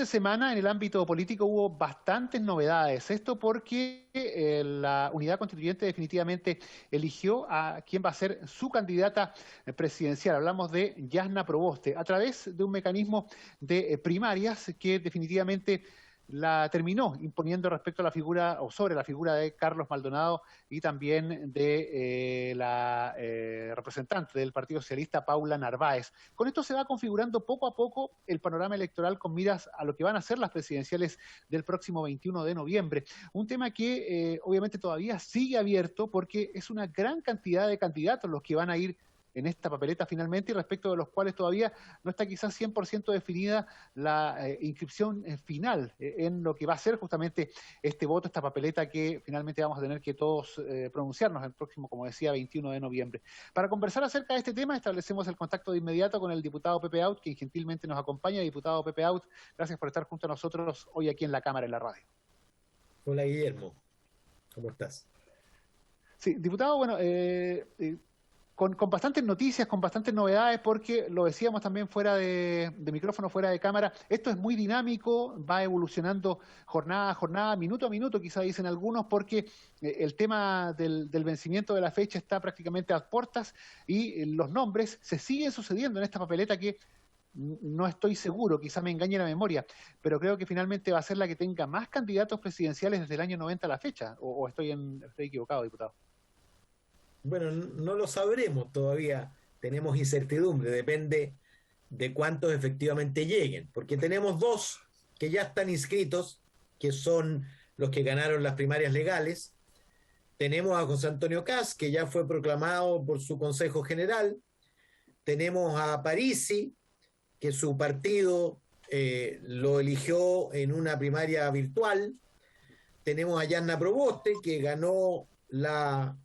de semana en el ámbito político hubo bastantes novedades. Esto porque la Unidad Constituyente definitivamente eligió a quien va a ser su candidata presidencial. Hablamos de Jasna Proboste, a través de un mecanismo de primarias que definitivamente la terminó imponiendo respecto a la figura o sobre la figura de Carlos Maldonado y también de la representante del Partido Socialista, Paula Narváez. Con esto se va configurando poco a poco el panorama electoral con miras a lo que van a ser las presidenciales del próximo 21 de noviembre. Un tema que obviamente todavía sigue abierto porque es una gran cantidad de candidatos los que van a ir en esta papeleta finalmente y respecto de los cuales todavía no está quizás 100% definida la inscripción final en lo que va a ser justamente este voto, esta papeleta que finalmente vamos a tener que todos pronunciarnos el próximo, como decía, 21 de noviembre. Para conversar acerca de este tema establecemos el contacto de inmediato con el diputado Pepe Out, quien gentilmente nos acompaña. Diputado Pepe Out, gracias por estar junto a nosotros hoy aquí en la Cámara, en la radio. Hola Guillermo, ¿cómo estás? Sí, diputado, bueno, con bastantes noticias, con bastantes novedades, porque lo decíamos también fuera de micrófono, fuera de cámara, esto es muy dinámico, va evolucionando jornada a jornada, minuto a minuto, quizá dicen algunos, porque el tema del vencimiento de la fecha está prácticamente a puertas y los nombres se siguen sucediendo en esta papeleta que no estoy seguro, quizá me engañe la memoria, pero creo que finalmente va a ser la que tenga más candidatos presidenciales desde el año 90 a la fecha, o estoy equivocado, diputado. Bueno, no lo sabremos todavía, tenemos incertidumbre, depende de cuántos efectivamente lleguen, porque tenemos dos que ya están inscritos, que son los que ganaron las primarias legales. Tenemos a José Antonio Kast, que ya fue proclamado por su Consejo General. Tenemos a Parisi, que su partido lo eligió en una primaria virtual. Tenemos a Jasna Proboste, que ganó la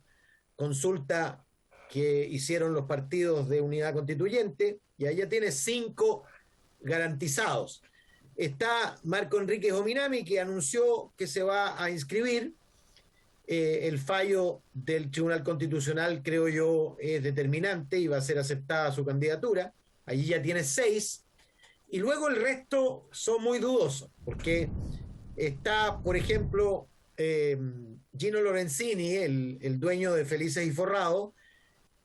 consulta que hicieron los partidos de Unidad Constituyente, y allá tiene 5 garantizados. Está Marco Enríquez Ominami, que anunció que se va a inscribir. El fallo del Tribunal Constitucional, creo yo, es determinante y va a ser aceptada su candidatura. Allí ya tiene 6. Y luego el resto son muy dudosos, porque está, por ejemplo, Gino Lorenzini, el dueño de Felices y Forrados,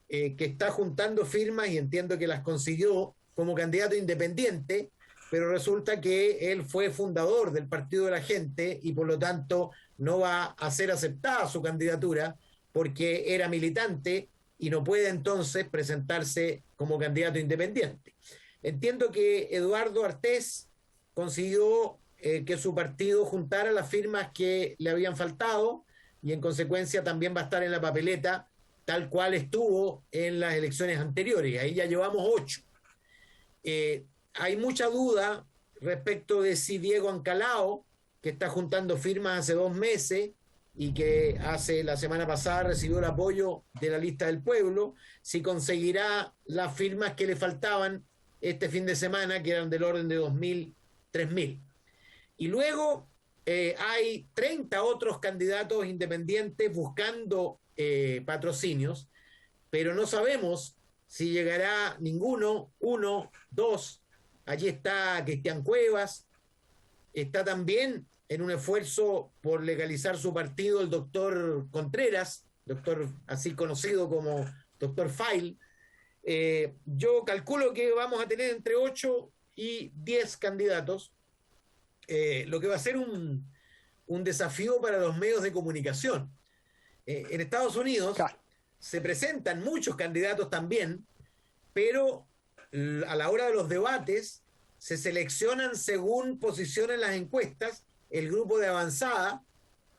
que está juntando firmas y entiendo que las consiguió como candidato independiente, pero resulta que él fue fundador del Partido de la Gente y por lo tanto no va a ser aceptada su candidatura porque era militante y no puede entonces presentarse como candidato independiente. Entiendo que Eduardo Artés consiguió que su partido juntara las firmas que le habían faltado y en consecuencia también va a estar en la papeleta tal cual estuvo en las elecciones anteriores. Ahí ya llevamos 8. Hay mucha duda respecto de si Diego Ancalao, que está juntando firmas hace 2 meses y que la semana pasada recibió el apoyo de la lista del pueblo, si conseguirá las firmas que le faltaban este fin de semana, que eran del orden de 2.000, 3.000. Y luego hay 30 otros candidatos independientes buscando patrocinios, pero no sabemos si llegará ninguno, 1, 2. Allí está Cristian Cuevas, está también en un esfuerzo por legalizar su partido el doctor Contreras, doctor así conocido como doctor File. Yo calculo que vamos a tener entre 8 y 10 candidatos, lo que va a ser un desafío para los medios de comunicación. En Estados Unidos se presentan muchos candidatos también, pero a la hora de los debates se seleccionan según posición en las encuestas. El grupo de avanzada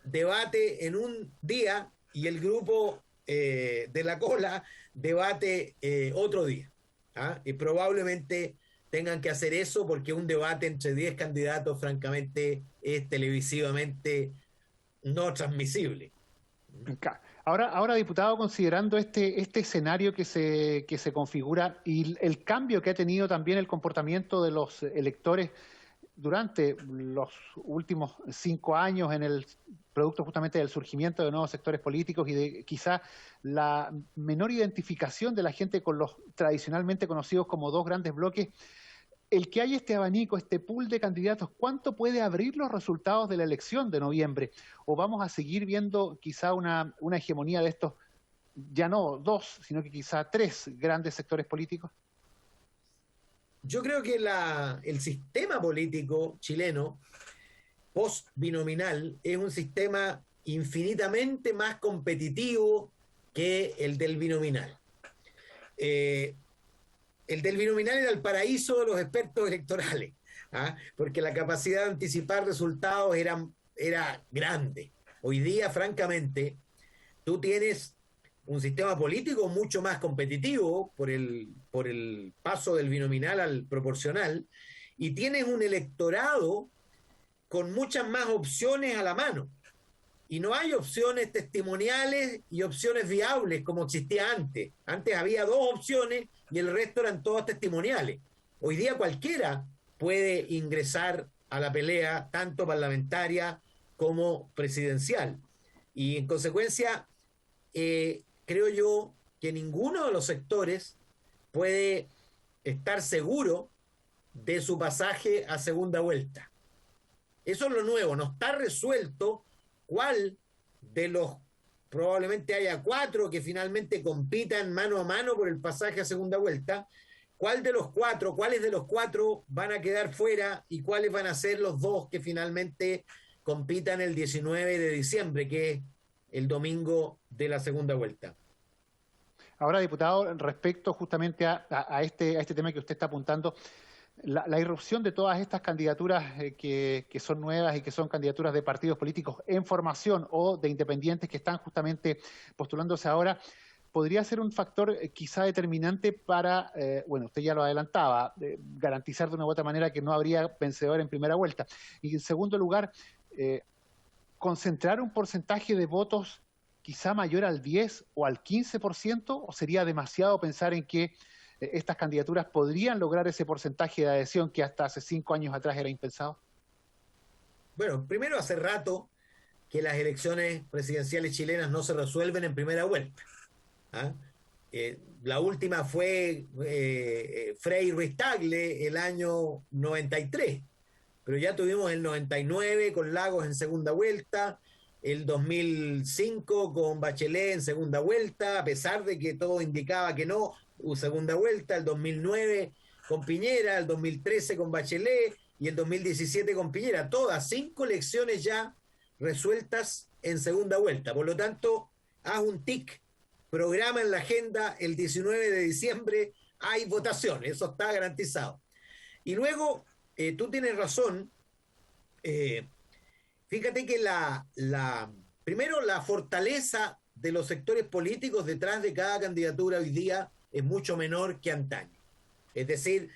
debate en un día y el grupo de la cola debate otro día. Y probablemente tengan que hacer eso porque un debate entre 10 candidatos francamente es televisivamente no transmisible. Ahora, diputado, considerando este escenario que se configura y el cambio que ha tenido también el comportamiento de los electores durante los últimos 5 años en el producto justamente del surgimiento de nuevos sectores políticos y de quizá la menor identificación de la gente con los tradicionalmente conocidos como 2 grandes bloques, el que hay este abanico, este pool de candidatos, ¿cuánto puede abrir los resultados de la elección de noviembre? ¿O vamos a seguir viendo quizá una hegemonía de estos, ya no dos, sino que quizá tres grandes sectores políticos? Yo creo que el sistema político chileno post-binominal es un sistema infinitamente más competitivo que el del binominal. El del binominal era el paraíso de los expertos electorales, ¿ah? Porque la capacidad de anticipar resultados era grande. Hoy día, francamente, tú tienes un sistema político mucho más competitivo por el paso del binominal al proporcional, y tienes un electorado con muchas más opciones a la mano. Y no hay opciones testimoniales y opciones viables como existía antes. Antes había dos opciones y el resto eran todas testimoniales. Hoy día cualquiera puede ingresar a la pelea, tanto parlamentaria como presidencial. Y en consecuencia, creo yo que ninguno de los sectores puede estar seguro de su pasaje a segunda vuelta. Eso es lo nuevo, no está resuelto cuál de los, probablemente haya 4 que finalmente compitan mano a mano por el pasaje a segunda vuelta, cuáles de los 4 van a quedar fuera y cuáles van a ser los 2 que finalmente compitan el 19 de diciembre, que es el domingo de la segunda vuelta. Ahora, diputado, respecto justamente a este tema que usted está apuntando, la irrupción de todas estas candidaturas que son nuevas y que son candidaturas de partidos políticos en formación o de independientes que están justamente postulándose ahora, podría ser un factor quizá determinante para, bueno, usted ya lo adelantaba, garantizar de una u otra manera que no habría vencedor en primera vuelta. Y en segundo lugar, concentrar un porcentaje de votos quizá mayor al 10 o al 15%, o sería demasiado pensar en que estas candidaturas podrían lograr ese porcentaje de adhesión que hasta hace 5 años atrás era impensado? Bueno, primero, hace rato que las elecciones presidenciales chilenas no se resuelven en primera vuelta. ¿Ah? La última fue Frei Ruiz Tagle el año 93, pero ya tuvimos el 99 con Lagos en segunda vuelta, el 2005 con Bachelet en segunda vuelta, a pesar de que todo indicaba que no, segunda vuelta, el 2009 con Piñera, el 2013 con Bachelet y el 2017 con Piñera, todas 5 elecciones ya resueltas en segunda vuelta. Por lo tanto, haz un tic, programa en la agenda, el 19 de diciembre hay votaciones, eso está garantizado. Y luego, tú tienes razón, fíjate que primero la fortaleza de los sectores políticos detrás de cada candidatura hoy día es mucho menor que antaño. Es decir,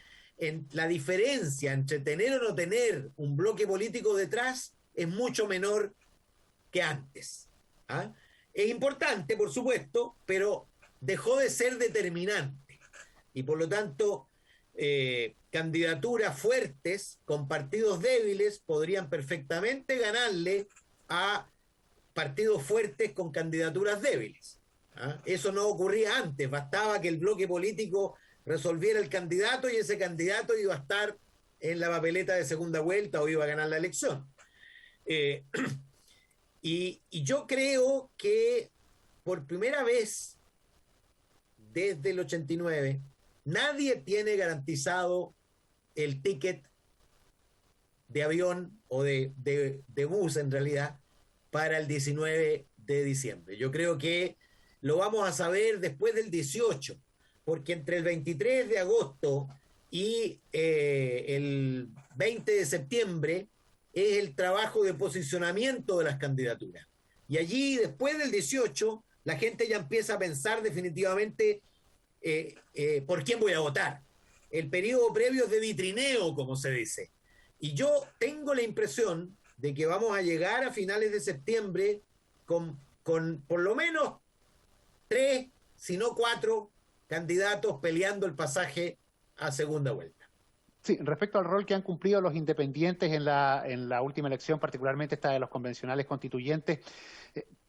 la diferencia entre tener o no tener un bloque político detrás es mucho menor que antes. ¿Ah? Es importante, por supuesto, pero dejó de ser determinante. Y por lo tanto, candidaturas fuertes con partidos débiles podrían perfectamente ganarle a partidos fuertes con candidaturas débiles. ¿Ah? Eso no ocurría antes, bastaba que el bloque político resolviera el candidato y ese candidato iba a estar en la papeleta de segunda vuelta o iba a ganar la elección. Y yo creo que por primera vez desde el 89 nadie tiene garantizado el ticket de avión o de bus en realidad para el 19 de diciembre. Yo creo que lo vamos a saber después del 18, porque entre el 23 de agosto y el 20 de septiembre es el trabajo de posicionamiento de las candidaturas. Y allí, después del 18, la gente ya empieza a pensar definitivamente por quién voy a votar. El periodo previo es de vitrineo, como se dice. Y yo tengo la impresión de que vamos a llegar a finales de septiembre con por lo menos 3, si no 4 candidatos peleando el pasaje a segunda vuelta. Sí, respecto al rol que han cumplido los independientes en la última elección, particularmente esta de los convencionales constituyentes,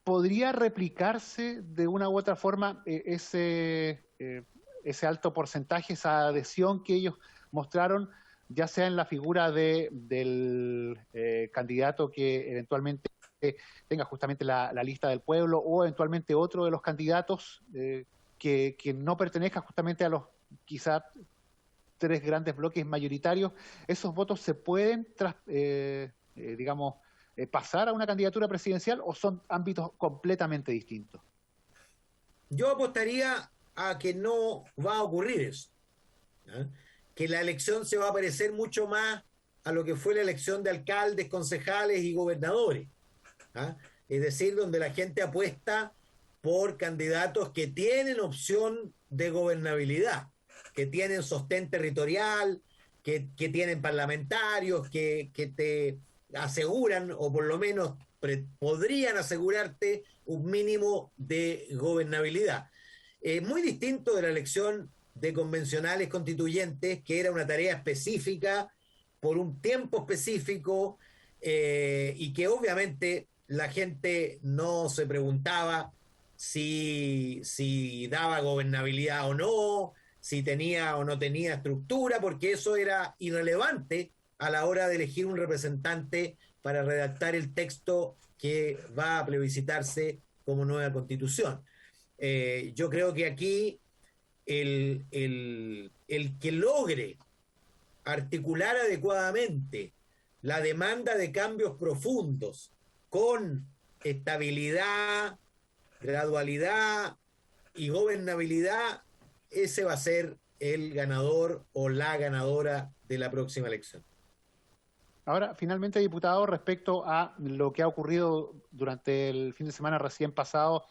¿podría replicarse de una u otra forma ese alto porcentaje, esa adhesión que ellos mostraron ya sea en la figura del candidato que eventualmente tenga justamente la lista del pueblo, o eventualmente otro de los candidatos que no pertenezca justamente a los quizá tres grandes bloques mayoritarios, esos votos se pueden, digamos, pasar a una candidatura presidencial, o son ámbitos completamente distintos. Yo apostaría a que no va a ocurrir eso, ¿ah? Que la elección se va a parecer mucho más a lo que fue la elección de alcaldes, concejales y gobernadores, ¿ah? Es decir, donde la gente apuesta por candidatos que tienen opción de gobernabilidad, que tienen sostén territorial, que tienen parlamentarios, que te aseguran, o por lo menos podrían asegurarte un mínimo de gobernabilidad. Muy distinto de la elección de convencionales constituyentes, que era una tarea específica por un tiempo específico, y que obviamente la gente no se preguntaba si daba gobernabilidad o no, si tenía o no tenía estructura, porque eso era irrelevante a la hora de elegir un representante para redactar el texto que va a plebiscitarse como nueva constitución. Yo creo que aquí el que logre articular adecuadamente la demanda de cambios profundos con estabilidad, gradualidad y gobernabilidad, ese va a ser el ganador o la ganadora de la próxima elección. Ahora, finalmente, diputado, respecto a lo que ha ocurrido durante el fin de semana recién pasado,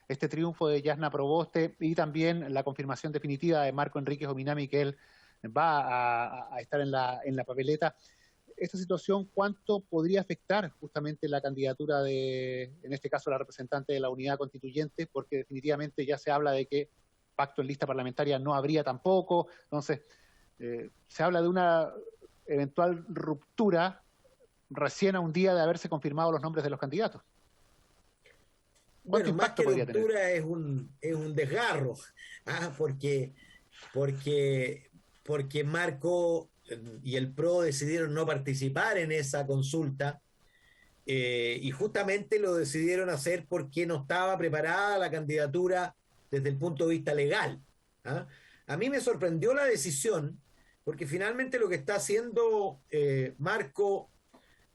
este triunfo de Jasna Proboste y también la confirmación definitiva de Marco Enríquez Ominami, que él va a estar en la papeleta. Esta situación, ¿cuánto podría afectar justamente la candidatura en este caso, la representante de la unidad constituyente? Porque definitivamente ya se habla de que pacto en lista parlamentaria no habría tampoco. Entonces, se habla de una eventual ruptura recién a un día de haberse confirmado los nombres de los candidatos. Bueno, más que ruptura es un desgarro, porque Marco y el PRO decidieron no participar en esa consulta, y justamente lo decidieron hacer porque no estaba preparada la candidatura desde el punto de vista legal. A mí me sorprendió la decisión, porque finalmente lo que está haciendo Marco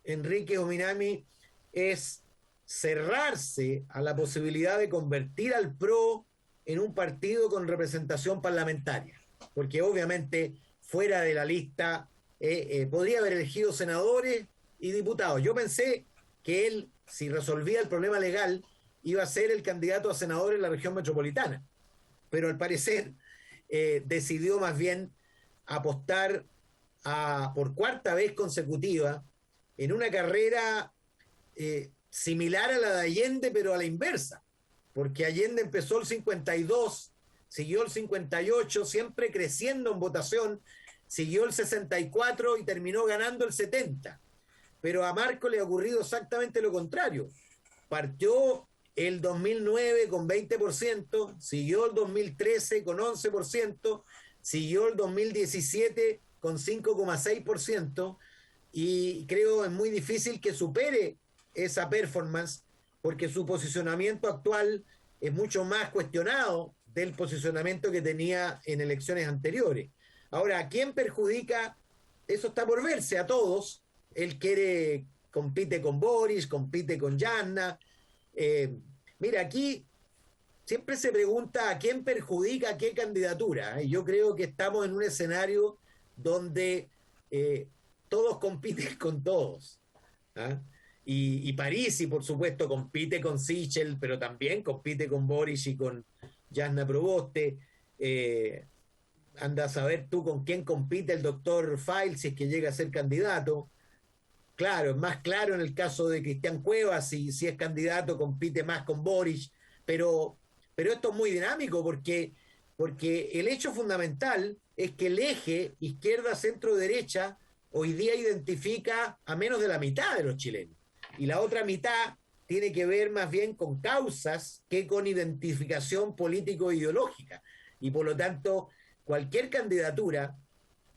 Enríquez Ominami es cerrarse a la posibilidad de convertir al PRO en un partido con representación parlamentaria, porque obviamente fuera de la lista podría haber elegido senadores y diputados. Yo pensé que él, si resolvía el problema legal, iba a ser el candidato a senador en la región metropolitana, pero al parecer decidió más bien apostar por cuarta vez consecutiva en una carrera similar a la de Allende, pero a la inversa, porque Allende empezó el 52, siguió el 58, siempre creciendo en votación, siguió el 64 y terminó ganando el 70. Pero a Marco le ha ocurrido exactamente lo contrario. Partió el 2009 con 20%, siguió el 2013 con 11%, siguió el 2017 con 5,6%, y creo es muy difícil que supere esa performance, porque su posicionamiento actual es mucho más cuestionado del posicionamiento que tenía en elecciones anteriores. Ahora, ¿a quién perjudica? Eso está por verse. A todos. Él compite con Boris, compite con Jasna. Mira, aquí siempre se pregunta a quién perjudica qué candidatura. Yo creo que estamos en un escenario donde todos compiten con todos. Y Parisi, por supuesto, compite con Sichel, pero también compite con Boris y con Jasna Proboste. Anda a saber tú con quién compite el doctor File si es que llega a ser candidato. Claro, es más claro en el caso de Cristian Cuevas, si es candidato compite más con Boris, pero esto es muy dinámico porque el hecho fundamental es que el eje izquierda-centro-derecha hoy día identifica a menos de la mitad de los chilenos, y la otra mitad tiene que ver más bien con causas que con identificación político-ideológica, y por lo tanto cualquier candidatura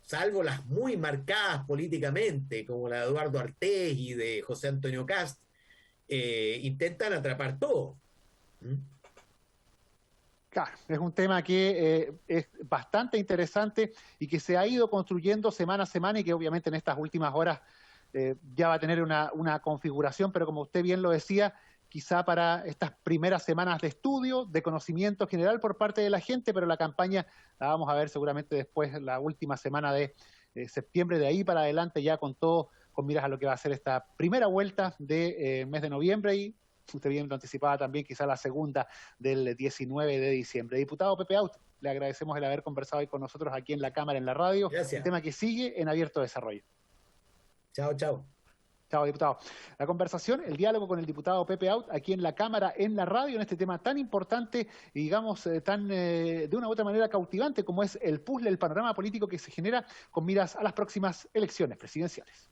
salvo las muy marcadas políticamente, como la de Eduardo Artés y de José Antonio Cast, intentan atrapar todo. ¿Mm? Claro, es un tema que es bastante interesante y que se ha ido construyendo semana a semana y que obviamente en estas últimas horas ya va a tener una configuración, pero como usted bien lo decía, quizá para estas primeras semanas de estudio, de conocimiento general por parte de la gente, pero la campaña la vamos a ver seguramente después, la última semana de septiembre, de ahí para adelante ya con todo, con miras a lo que va a ser esta primera vuelta de mes de noviembre y usted bien lo anticipaba también, quizá la segunda del 19 de diciembre. Diputado Pepe Out, le agradecemos el haber conversado hoy con nosotros aquí en la Cámara, en la radio. Gracias. Un tema que sigue en abierto desarrollo. Chao, chao. Chao, diputado. La conversación, el diálogo con el diputado Pepe Out aquí en la Cámara, en la radio, en este tema tan importante y digamos tan de una u otra manera cautivante como es el puzzle, el panorama político que se genera con miras a las próximas elecciones presidenciales.